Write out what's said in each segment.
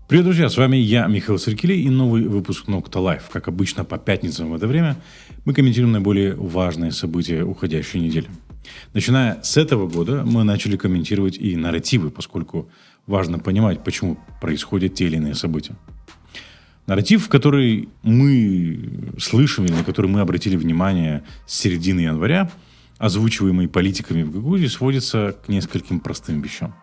Привет, друзья, с вами я, Михаил Сыркилей, и новый выпуск Nocta Live. Как обычно, по пятницам в это время мы комментируем наиболее важные события уходящей недели. Начиная с этого года мы начали комментировать и нарративы, поскольку важно понимать, почему происходят те или иные события. Нарратив, который мы слышим или на который мы обратили внимание с середины января, озвучиваемый политиками в Гагаузии, сводится к нескольким простым вещам.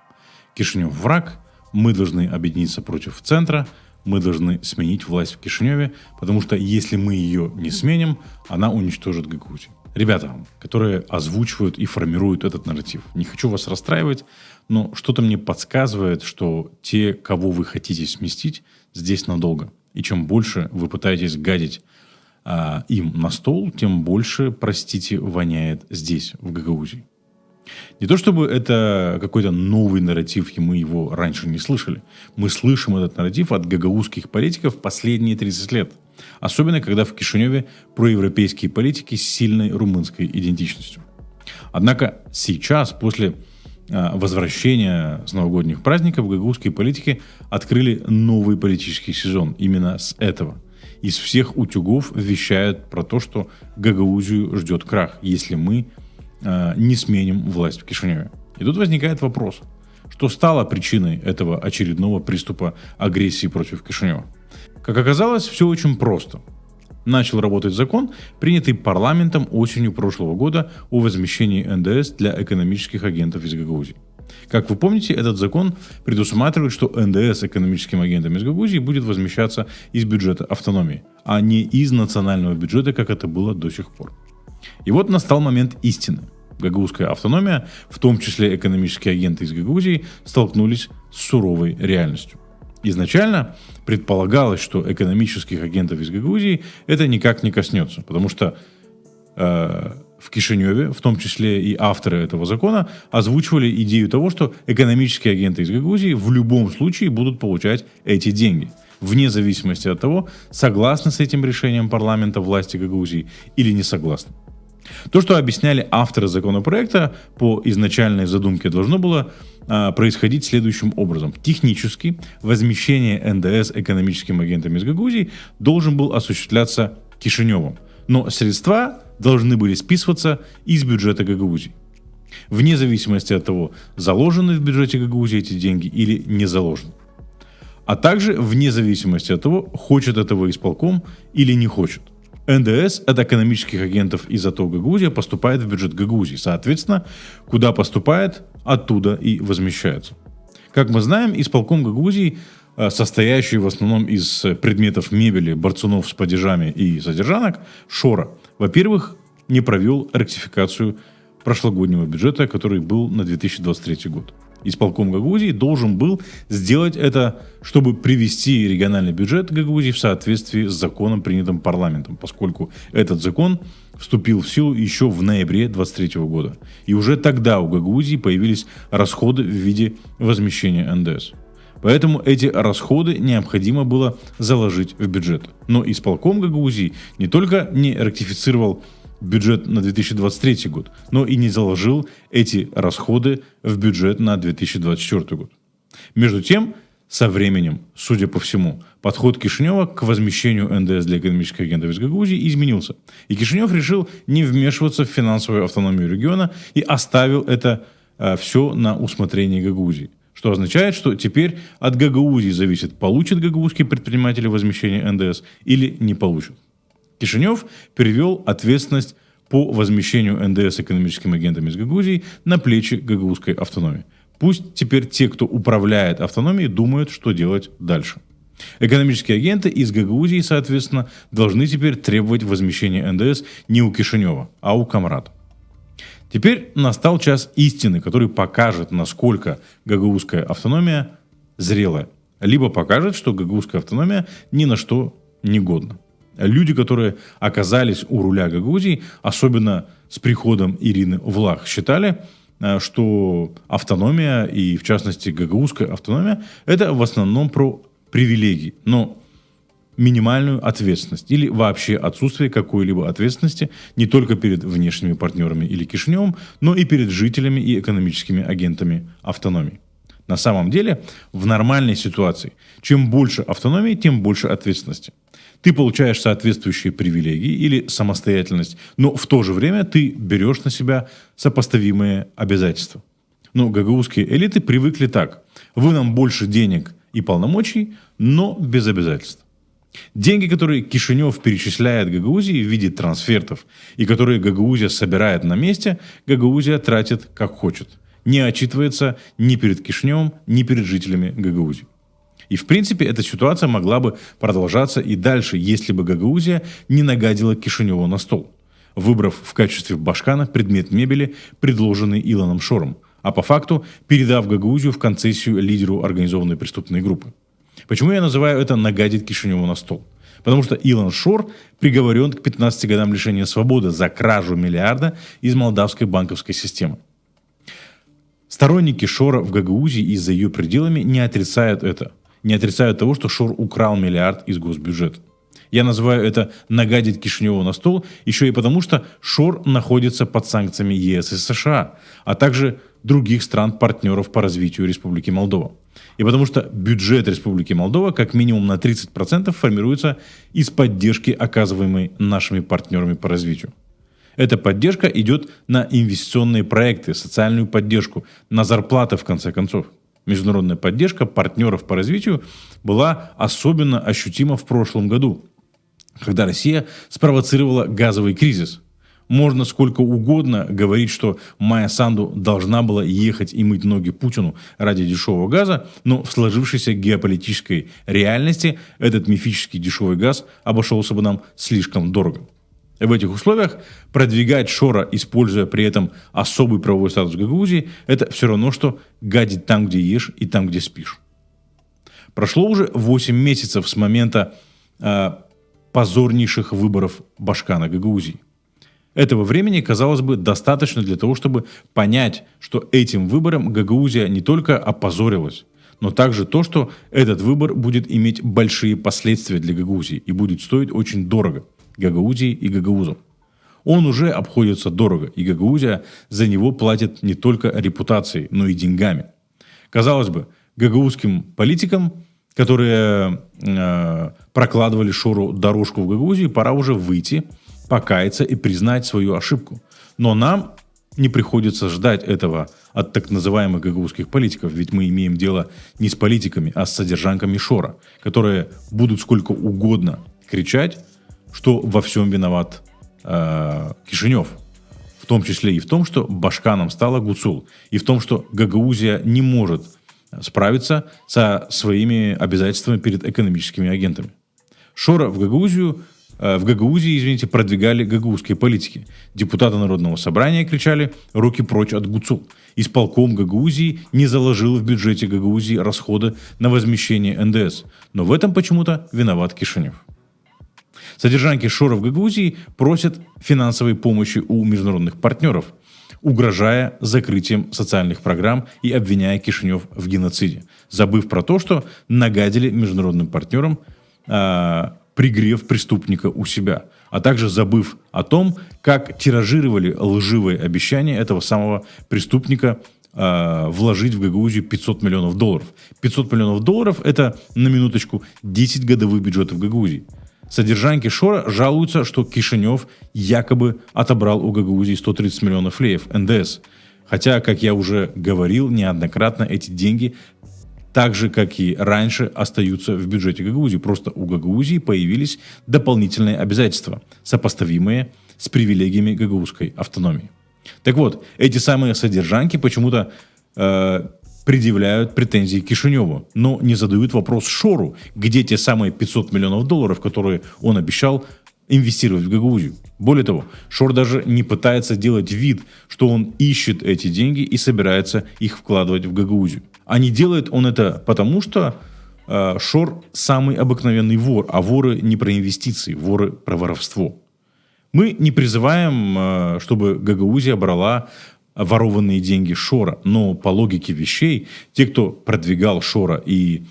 Кишинев враг, мы должны объединиться против центра, мы должны сменить власть в Кишиневе, потому что если мы ее не сменим, она уничтожит Гагаузию. Ребята, которые озвучивают и формируют этот нарратив, не хочу вас расстраивать, но что-то мне подсказывает, что те, кого вы хотите сместить, здесь надолго. И чем больше вы пытаетесь гадить им на стол, тем больше, простите, воняет здесь, в Гагаузии. Не то чтобы это какой-то новый нарратив, и мы его раньше не слышали. Мы слышим этот нарратив от гагаузских политиков последние 30 лет. Особенно, когда в Кишиневе проевропейские политики с сильной румынской идентичностью. Однако сейчас, после возвращения с новогодних праздников, гагаузские политики открыли новый политический сезон. Именно с этого. Из всех утюгов вещают про то, что Гагаузию ждет крах, если мы не сменим власть в Кишиневе. И тут возникает вопрос, что стало причиной этого очередного приступа агрессии против Кишинева. Как оказалось, все очень просто. Начал работать закон, принятый парламентом осенью прошлого года о возмещении НДС для экономических агентов из Гагаузии. Как вы помните, этот закон предусматривает, что НДС экономическим агентам из Гагаузии будет возмещаться из бюджета автономии, а не из национального бюджета, как это было до сих пор. И вот настал момент истины. Гагаузская автономия, в том числе экономические агенты из Гагаузии, столкнулись с суровой реальностью. Изначально предполагалось, что экономических агентов из Гагаузии это никак не коснется, потому что в Кишиневе, в том числе и авторы этого закона, озвучивали идею того, что экономические агенты из Гагаузии в любом случае будут получать эти деньги, вне зависимости от того, согласны с этим решением парламента власти Гагаузии или не согласны. То, что объясняли авторы законопроекта по изначальной задумке, должно было происходить следующим образом. Технически возмещение НДС экономическим агентам из Гагаузии должен был осуществляться Кишиневым, но средства должны были списываться из бюджета Гагаузии. Вне зависимости от того, заложены в бюджете Гагаузии эти деньги или не заложены. А также вне зависимости от того, хочет этого исполком или не хочет. НДС от экономических агентов из АТО Гагаузия поступает в бюджет Гагаузии. Соответственно, куда поступает, оттуда и возмещается. Как мы знаем, исполком Гагаузии, состоящий в основном из предметов мебели, борцунов с падежами и содержанок, Шора, во-первых, не провел ректификацию прошлогоднего бюджета, который был на 2023 год. Исполком Гагаузии должен был сделать это, чтобы привести региональный бюджет Гагаузии в соответствии с законом, принятым парламентом, поскольку этот закон вступил в силу еще в ноябре 2023 года. И уже тогда у Гагаузии появились расходы в виде возмещения НДС. Поэтому эти расходы необходимо было заложить в бюджет. Но исполком Гагаузии не только не ратифицировал бюджет на 2023 год, но и не заложил эти расходы в бюджет на 2024 год. Между тем, со временем, судя по всему, подход Кишинева к возмещению НДС для экономических агентов из Гагаузии изменился. И Кишинев решил не вмешиваться в финансовую автономию региона и оставил это все на усмотрение Гагаузии. Что означает, что теперь от Гагаузии зависит, получат гагаузские предприниматели возмещение НДС или не получат. Кишинев перевел ответственность по возмещению НДС экономическим агентам из Гагаузии на плечи гагаузской автономии. Пусть теперь те, кто управляет автономией, думают, что делать дальше. Экономические агенты из Гагаузии, соответственно, должны теперь требовать возмещения НДС не у Кишинева, а у Камрата. Теперь настал час истины, который покажет, насколько гагаузская автономия зрелая. Либо покажет, что гагаузская автономия ни на что не годна. Люди, которые оказались у руля Гагаузии, особенно с приходом Ирины Влах, считали, что автономия, и в частности гагаузская автономия, это в основном про привилегии, но минимальную ответственность или вообще отсутствие какой-либо ответственности не только перед внешними партнерами или Кишиневым, но и перед жителями и экономическими агентами автономии. На самом деле, в нормальной ситуации, чем больше автономии, тем больше ответственности. Ты получаешь соответствующие привилегии или самостоятельность, но в то же время ты берешь на себя сопоставимые обязательства. Но гагаузские элиты привыкли так. Вы нам больше денег и полномочий, но без обязательств. Деньги, которые Кишинев перечисляет Гагаузии в виде трансфертов и которые Гагаузия собирает на месте, Гагаузия тратит как хочет. Не отчитывается ни перед Кишиневым, ни перед жителями Гагаузии. И в принципе эта ситуация могла бы продолжаться и дальше, если бы Гагаузия не нагадила Кишиневу на стол, выбрав в качестве башкана предмет мебели, предложенный Илоном Шором, а по факту передав Гагаузию в концессию лидеру организованной преступной группы. Почему я называю это «нагадить Кишиневу на стол»? Потому что Илон Шор приговорен к 15 годам лишения свободы за кражу миллиарда из молдавской банковской системы. Сторонники Шора в Гагаузии и за ее пределами не отрицают это. Не отрицают того, что Шор украл миллиард из госбюджета. Я называю это «нагадить Кишиневу на стол» еще и потому, что Шор находится под санкциями ЕС и США, а также других стран-партнеров по развитию Республики Молдова. И потому что бюджет Республики Молдова как минимум на 30% формируется из поддержки, оказываемой нашими партнерами по развитию. Эта поддержка идет на инвестиционные проекты, социальную поддержку, на зарплаты в конце концов. Международная поддержка партнеров по развитию была особенно ощутима в прошлом году, когда Россия спровоцировала газовый кризис. Можно сколько угодно говорить, что Майя Санду должна была ехать и мыть ноги Путину ради дешевого газа, но в сложившейся геополитической реальности этот мифический дешевый газ обошелся бы нам слишком дорого. В этих условиях продвигать Шора, используя при этом особый правовой статус Гагаузии, это все равно, что гадить там, где ешь, и там, где спишь. Прошло уже 8 месяцев с момента позорнейших выборов башкана Гагаузии. Этого времени, казалось бы, достаточно для того, чтобы понять, что этим выбором Гагаузия не только опозорилась, но также то, что этот выбор будет иметь большие последствия для Гагаузии и будет стоить очень дорого Гагаузии и гагаузам. Он уже обходится дорого, и Гагаузия за него платит не только репутацией, но и деньгами. Казалось бы, гагаузским политикам, которые прокладывали Шору дорожку в Гагаузии, пора уже выйти, покаяться и признать свою ошибку. Но нам не приходится ждать этого от так называемых гагаузских политиков, ведь мы имеем дело не с политиками, а с содержанками Шора, которые будут сколько угодно кричать, что во всем виноват Кишинев. В том числе и в том, что башканом стала Гуцул, и в том, что Гагаузия не может справиться со своими обязательствами перед экономическими агентами. Шора в Гагаузии, продвигали гагаузские политики. Депутаты Народного собрания кричали «руки прочь от Гуцул». Исполком Гагаузии не заложил в бюджете Гагаузии расходы на возмещение НДС. Но в этом почему-то виноват Кишинев. Содержанки Шора в Гагаузии просят финансовой помощи у международных партнеров, угрожая закрытием социальных программ и обвиняя Кишинев в геноциде, забыв про то, что нагадили международным партнерам, пригрев преступника у себя, а также забыв о том, как тиражировали лживые обещания этого самого преступника вложить в Гагаузию $500 миллионов. $500 миллионов – это, на минуточку, 10 годовых бюджетов Гагаузии. Содержанки Шора жалуются, что Кишинев якобы отобрал у Гагаузии 130 миллионов леев НДС. Хотя, как я уже говорил неоднократно, эти деньги, так же, как и раньше, остаются в бюджете Гагаузии. Просто у Гагаузии появились дополнительные обязательства, сопоставимые с привилегиями гагаузской автономии. Так вот, эти самые содержанки почему-то предъявляют претензии Кишиневу, но не задают вопрос Шору, где те самые $500 миллионов, которые он обещал инвестировать в Гагаузию. Более того, Шор даже не пытается делать вид, что он ищет эти деньги и собирается их вкладывать в Гагаузию. А не делает он это потому, что Шор самый обыкновенный вор, а воры не про инвестиции, воры про воровство. Мы не призываем, чтобы Гагаузия брала ворованные деньги Шора, но по логике вещей, те, кто продвигал Шора и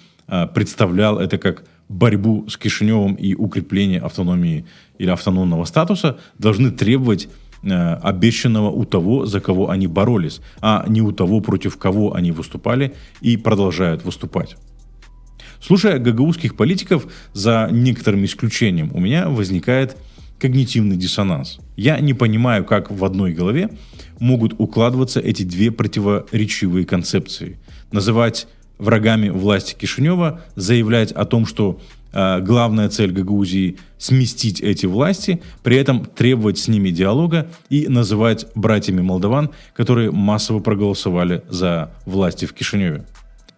представлял это как борьбу с Кишиневым и укрепление автономии или автономного статуса, должны требовать обещанного у того, за кого они боролись, а не у того, против кого они выступали и продолжают выступать. Слушая гагаузских политиков, за некоторым исключением, у меня возникает когнитивный диссонанс. Я не понимаю, как в одной голове могут укладываться эти две противоречивые концепции. Называть врагами власти Кишинева, заявлять о том, что главная цель Гагаузии – сместить эти власти, при этом требовать с ними диалога и называть братьями молдаван, которые массово проголосовали за власти в Кишиневе.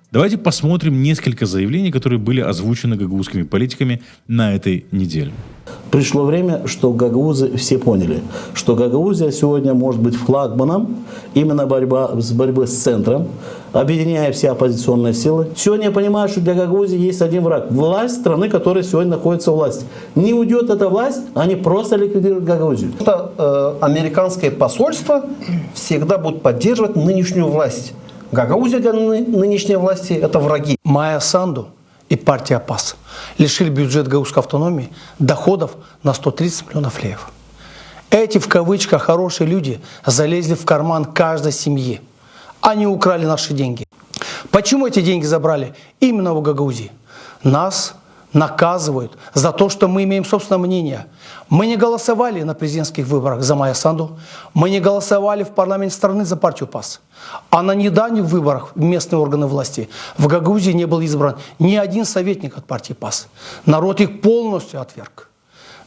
Давайте посмотрим несколько заявлений, которые были озвучены гагаузскими политиками на этой неделе. Пришло время, что гагаузы все поняли, что Гагаузия сегодня может быть флагманом именно борьбы с центром, объединяя все оппозиционные силы. Сегодня я понимаю, что для Гагаузии есть один враг. Власть страны, которая сегодня находится у власти. Не уйдет эта власть, они просто ликвидируют Гагаузию. Американское посольство всегда будет поддерживать нынешнюю власть. Гагаузия для нынешней власти – это враги. Майя Санду и партия ПАС лишили бюджет гагаузской автономии доходов на 130 миллионов леев. Эти, в кавычках, хорошие люди залезли в карман каждой семьи. Они украли наши деньги. Почему эти деньги забрали именно в Гагаузии? Нас наказывают за то, что мы имеем собственное мнение. Мы не голосовали на президентских выборах за Майя Санду. Мы не голосовали в парламенте страны за партию ПАС. А на недавних выборах в местные органы власти в Гагаузии не был избран ни один советник от партии ПАС. Народ их полностью отверг.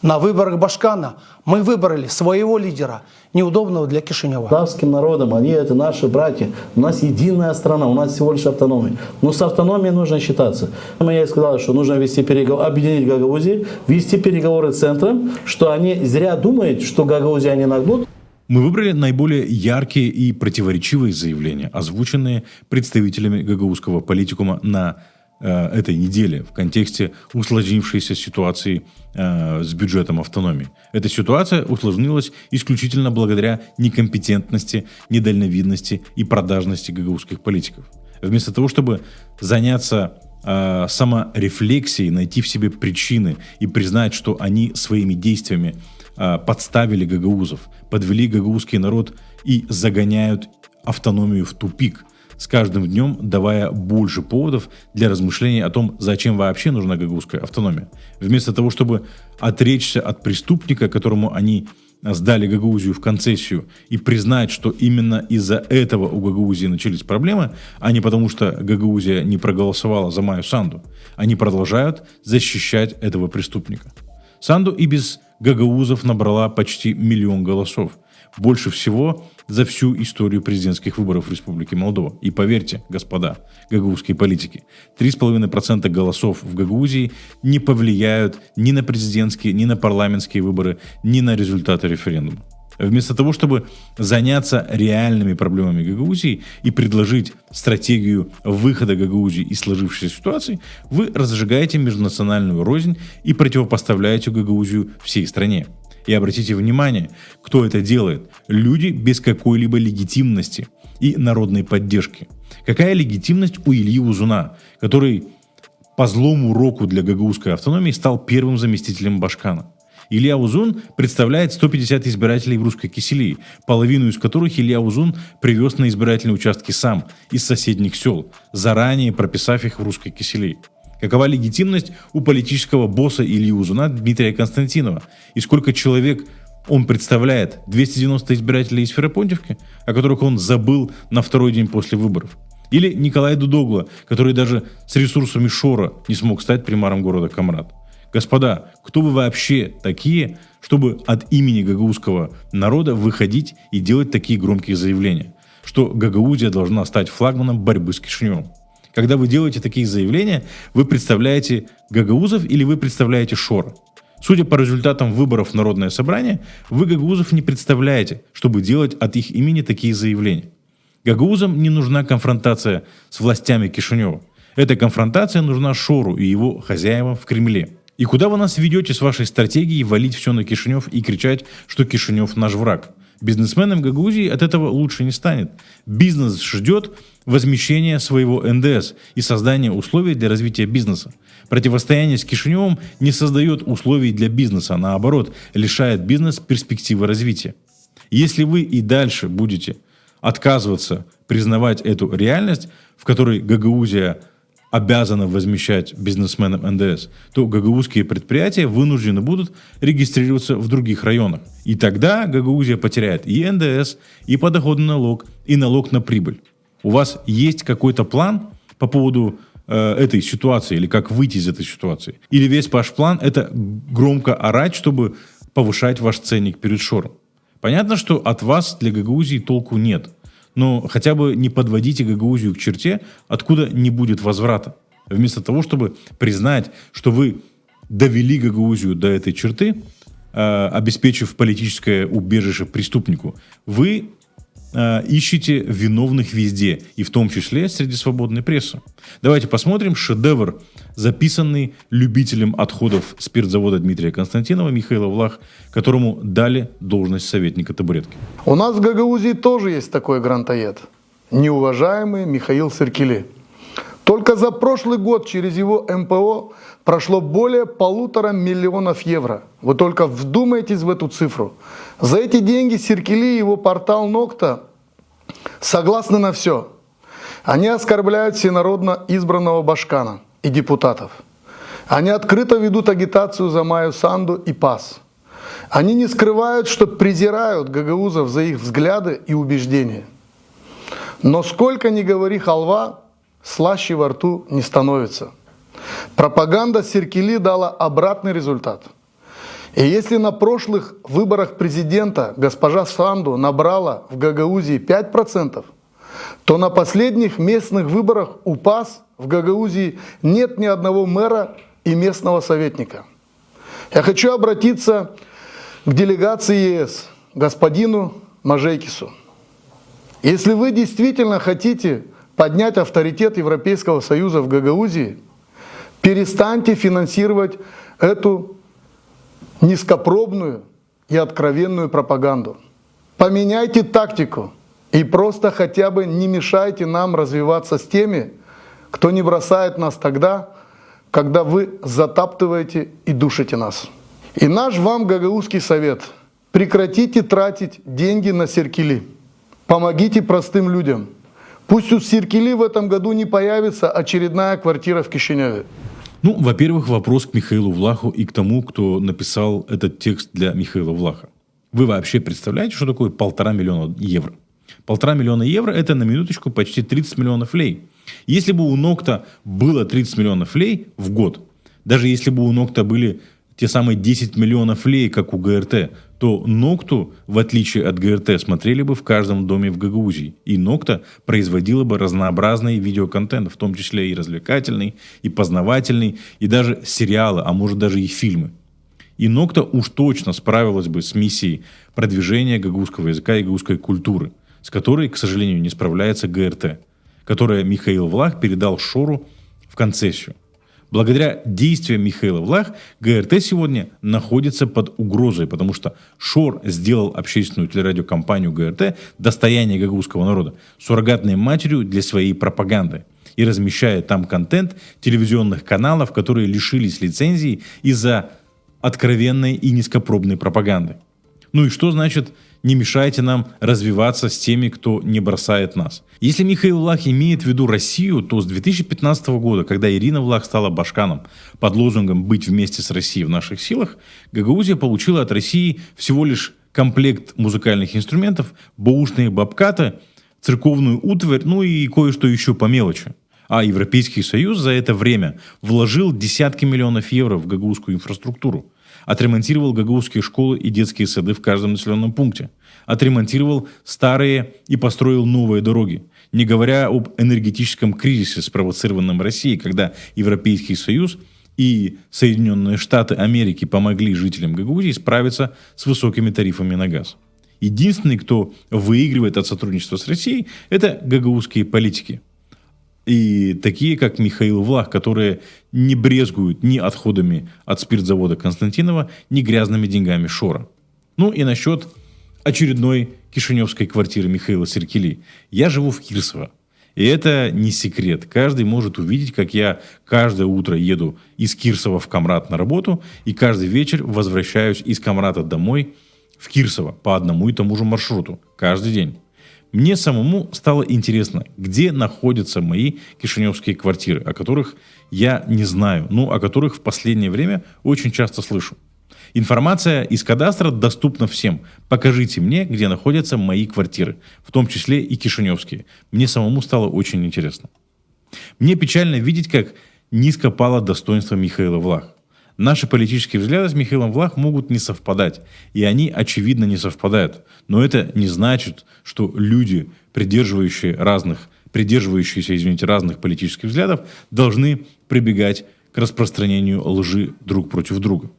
На выборах Башкана мы выбрали своего лидера, неудобного для Кишинева. Славским народом, они это наши братья. У нас единая страна, у нас всего лишь автономия. Но с автономией нужно считаться. Я и сказал, что нужно вести переговоры, объединить Гагаузию, вести переговоры с центром, что они зря думают, что Гагаузия они нагнут. Мы выбрали наиболее яркие и противоречивые заявления, озвученные представителями гагаузского политикума на этой неделе в контексте усложнившейся ситуации с бюджетом автономии. Эта ситуация усложнилась исключительно благодаря некомпетентности, недальновидности и продажности гагаузских политиков. Вместо того, чтобы заняться саморефлексией, найти в себе причины и признать, что они своими действиями подставили гагаузов, подвели гагаузский народ и загоняют автономию в тупик, с каждым днем давая больше поводов для размышлений о том, зачем вообще нужна гагаузская автономия. Вместо того, чтобы отречься от преступника, которому они сдали Гагаузию в концессию, и признать, что именно из-за этого у Гагаузии начались проблемы, а не потому, что Гагаузия не проголосовала за Майю Санду, они продолжают защищать этого преступника. Санду и без гагаузов набрала почти 1 миллион голосов. Больше всего за всю историю президентских выборов в Республике Молдова. И поверьте, господа, гагаузские политики, 3,5% голосов в Гагаузии не повлияют ни на президентские, ни на парламентские выборы, ни на результаты референдума. Вместо того, чтобы заняться реальными проблемами Гагаузии и предложить стратегию выхода Гагаузии из сложившейся ситуации, вы разжигаете межнациональную рознь и противопоставляете Гагаузию всей стране. И обратите внимание, кто это делает. Люди без какой-либо легитимности и народной поддержки. Какая легитимность у Ильи Узуна, который по злому року для гагаузской автономии стал первым заместителем Башкана? Илья Узун представляет 150 избирателей в Русской Киселии, половину из которых Илья Узун привез на избирательные участки сам, из соседних сел, заранее прописав их в Русской Киселии. Какова легитимность у политического босса Ильи Узуна Дмитрия Константинова? И сколько человек он представляет? 290 избирателей из Ферапонтьевки, о которых он забыл на второй день после выборов? Или Николай Дудогла, который даже с ресурсами Шора не смог стать примаром города Камрад? Господа, кто вы вообще такие, чтобы от имени гагаузского народа выходить и делать такие громкие заявления, что Гагаузия должна стать флагманом борьбы с Кишиневым? Когда вы делаете такие заявления, вы представляете гагаузов или вы представляете Шора? Судя по результатам выборов в Народное собрание, вы гагаузов не представляете, чтобы делать от их имени такие заявления. Гагаузам не нужна конфронтация с властями Кишинева. Эта конфронтация нужна Шору и его хозяевам в Кремле. И куда вы нас ведете с вашей стратегией валить все на Кишинев и кричать, что Кишинев наш враг? Бизнесменам Гагаузии от этого лучше не станет. Бизнес ждет возмещения своего НДС и создания условий для развития бизнеса. Противостояние с Кишиневым не создает условий для бизнеса, а наоборот, лишает бизнес перспективы развития. Если вы и дальше будете отказываться признавать эту реальность, в которой Гагаузия обязана возмещать бизнесменам НДС, то гагаузские предприятия вынуждены будут регистрироваться в других районах. И тогда Гагаузия потеряет и НДС, и подоходный налог, и налог на прибыль. У вас есть какой-то план по поводу этой ситуации, или как выйти из этой ситуации? Или весь ваш план – это громко орать, чтобы повышать ваш ценник перед шором? Понятно, что от вас для Гагаузии толку нет. Но хотя бы не подводите Гагаузию к черте, откуда не будет возврата. Вместо того, чтобы признать, что вы довели Гагаузию до этой черты, обеспечив политическое убежище преступнику, вы ищете виновных везде, и в том числе среди свободной прессы. Давайте посмотрим шедевр, записанный любителем отходов спиртзавода Дмитрия Константинова Михаила Влах, которому дали должность советника табуретки. У нас в Гагаузии тоже есть такой грантоед. Неуважаемый Михаил Серкили. Только за прошлый год через его МПО прошло более 1,5 миллиона евро. Вы только вдумайтесь в эту цифру. За эти деньги Серкили и его портал Нокта согласны на все. Они оскорбляют всенародно избранного Башкана и депутатов. Они открыто ведут агитацию за Майю Санду и ПАС. Они не скрывают, что презирают гагаузов за их взгляды и убеждения. Но сколько ни говори халва, слаще во рту не становится. Пропаганда Серкили дала обратный результат. И если на прошлых выборах президента госпожа Санду набрала в Гагаузии 5%, то на последних местных выборах у ПАС в Гагаузии нет ни одного мэра и местного советника. Я хочу обратиться к делегации ЕС, господину Мажейкису. Если вы действительно хотите поднять авторитет Европейского Союза в Гагаузии, перестаньте финансировать эту низкопробную и откровенную пропаганду. Поменяйте тактику и просто хотя бы не мешайте нам развиваться с теми, кто не бросает нас тогда, когда вы затаптываете и душите нас. И наш вам гагаузский совет: прекратите тратить деньги на Серкили. Помогите простым людям. Пусть у Серкили в этом году не появится очередная квартира в Кишиневе. Ну, во-первых, вопрос к Михаилу Влаху и к тому, кто написал этот текст для Михаила Влаха. Вы вообще представляете, что такое 1,5 миллиона евро? 1,5 миллиона евро – это, на минуточку, почти 30 миллионов лей. Если бы у Нокта было 30 миллионов лей в год, даже если бы у Нокта были те самые 10 миллионов лей, как у ГРТ, то Нокту, в отличие от ГРТ, смотрели бы в каждом доме в Гагаузии. И Нокта производила бы разнообразный видеоконтент, в том числе и развлекательный, и познавательный, и даже сериалы, а может даже и фильмы. И Нокта уж точно справилась бы с миссией продвижения гагаузского языка и гагаузской культуры, с которой, к сожалению, не справляется ГРТ, которое Михаил Влах передал Шору в концессию. Благодаря действиям Михаила Влах ГРТ сегодня находится под угрозой, потому что Шор сделал общественную телерадиокомпанию ГРТ «Достояние гагаузского народа» суррогатной матерью для своей пропаганды и размещает там контент телевизионных каналов, которые лишились лицензии из-за откровенной и низкопробной пропаганды. Ну и что значит «не мешайте нам развиваться с теми, кто не бросает нас»? Если Михаил Влах имеет в виду Россию, то с 2015 года, когда Ирина Влах стала башканом под лозунгом «быть вместе с Россией в наших силах», Гагаузия получила от России всего лишь комплект музыкальных инструментов, баушные бабкаты, церковную утварь, ну и кое-что еще по мелочи. А Европейский Союз за это время вложил десятки миллионов евро в гагаузскую инфраструктуру. Отремонтировал гагаузские школы и детские сады в каждом населенном пункте. Отремонтировал старые и построил новые дороги. Не говоря об энергетическом кризисе, спровоцированном Россией, когда Европейский Союз и Соединенные Штаты Америки помогли жителям Гагаузии справиться с высокими тарифами на газ. Единственный, кто выигрывает от сотрудничества с Россией, это гагаузские политики. И такие, как Михаил Влах, которые не брезгуют ни отходами от спиртзавода Константинова, ни грязными деньгами Шора. Ну и насчет очередной кишиневской квартиры Михаила Серкили. Я живу в Кирсово. И это не секрет. Каждый может увидеть, как я каждое утро еду из Кирсова в Камрат на работу, и каждый вечер возвращаюсь из Камрата домой в Кирсово по одному и тому же маршруту каждый день. Мне самому стало интересно, где находятся мои кишиневские квартиры, о которых я не знаю, но о которых в последнее время очень часто слышу. Информация из кадастра доступна всем. Покажите мне, где находятся мои квартиры, в том числе и кишиневские. Мне самому стало очень интересно. Мне печально видеть, как низко пало достоинство Михаила Влах. Наши политические взгляды с Михаилом Влах могут не совпадать, и они, очевидно, не совпадают. Но это не значит, что люди, придерживающиеся разных политических взглядов, должны прибегать к распространению лжи друг против друга.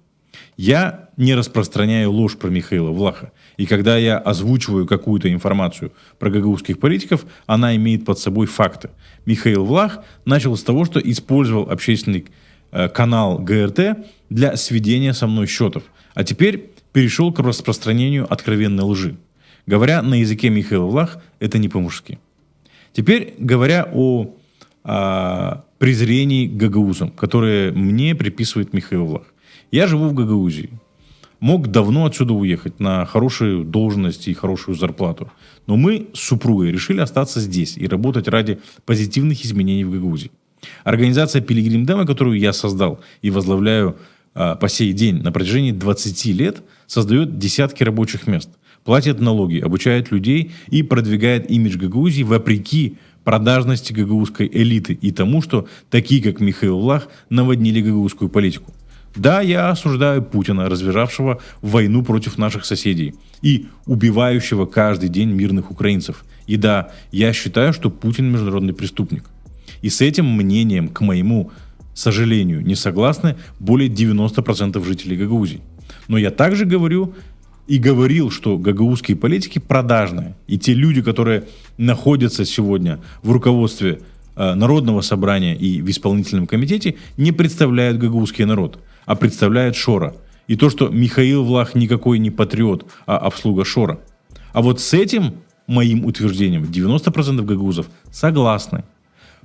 Я не распространяю ложь про Михаила Влаха. И когда я озвучиваю какую-то информацию про гагаузских политиков, она имеет под собой факты. Михаил Влах начал с того, что использовал общественный канал ГРТ для сведения со мной счетов. А теперь перешел к распространению откровенной лжи. Говоря на языке Михаила Влах, это не по-мужски. Теперь говоря о презрении к гагаузам, которое мне приписывает Михаил Влах. Я живу в Гагаузии. Мог давно отсюда уехать на хорошую должность и хорошую зарплату. Но мы с супругой решили остаться здесь и работать ради позитивных изменений в Гагаузии. Организация Пилигрим Демо, которую я создал и возглавляю по сей день на протяжении 20 лет, создает десятки рабочих мест, платит налоги, обучает людей и продвигает имидж Гагаузии вопреки продажности гагаузской элиты и тому, что такие, как Михаил Влах, наводнили гагаузскую политику. Да, я осуждаю Путина, развязавшего войну против наших соседей и убивающего каждый день мирных украинцев. И да, я считаю, что Путин международный преступник. И с этим мнением, к моему сожалению, не согласны более 90% жителей Гагаузии. Но я также говорю и говорил, что гагаузские политики продажные. И те люди, которые находятся сегодня в руководстве Народного собрания и в исполнительном комитете, не представляют гагаузский народ, а представляют Шора. И то, что Михаил Влах никакой не патриот, а обслуга Шора. А вот с этим моим утверждением 90% гагаузов согласны.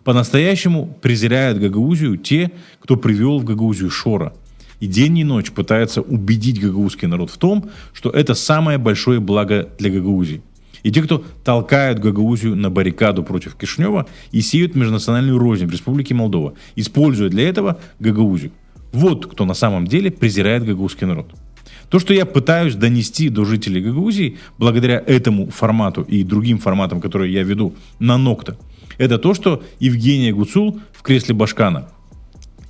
По-настоящему презирают Гагаузию те, кто привел в Гагаузию Шора. И день и ночь пытаются убедить гагаузский народ в том, что это самое большое благо для Гагаузии. И те, кто толкают Гагаузию на баррикаду против Кишинева и сеют межнациональную рознь в Республике Молдова, используя для этого Гагаузию. Вот кто на самом деле презирает гагаузский народ. То, что я пытаюсь донести до жителей Гагаузии, благодаря этому формату и другим форматам, которые я веду на Нокта, это то, что Евгения Гуцул в кресле Башкана,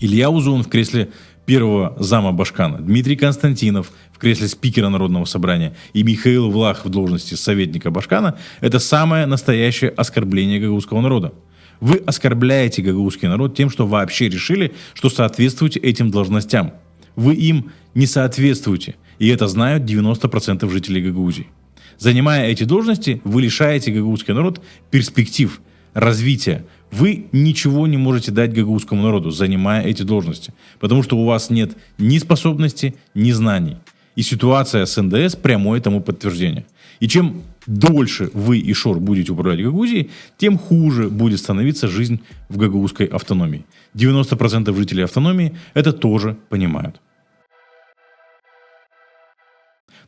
Илья Узун в кресле первого зама Башкана, Дмитрий Константинов в кресле спикера Народного собрания и Михаил Влах в должности советника Башкана – это самое настоящее оскорбление гагаузского народа. Вы оскорбляете гагаузский народ тем, что вообще решили, что соответствуете этим должностям. Вы им не соответствуете, и это знают 90% жителей Гагаузии. Занимая эти должности, вы лишаете гагаузский народ перспектив, развития. Вы ничего не можете дать гагаузскому народу, занимая эти должности, потому что у вас нет ни способностей, ни знаний. И ситуация с НДС прямое тому подтверждение. И чем дольше вы и Шор будете управлять Гагаузией, тем хуже будет становиться жизнь в гагаузской автономии. 90% жителей автономии это тоже понимают.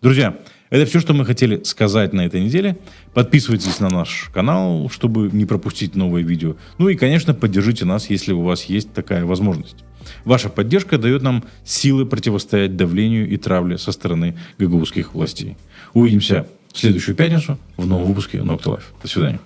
Друзья, это все, что мы хотели сказать на этой неделе. Подписывайтесь на наш канал, чтобы не пропустить новые видео. Ну и, конечно, поддержите нас, если у вас есть такая возможность. Ваша поддержка дает нам силы противостоять давлению и травле со стороны гагаузских властей. Увидимся в следующую пятницу в новом выпуске Nocta Life. До свидания.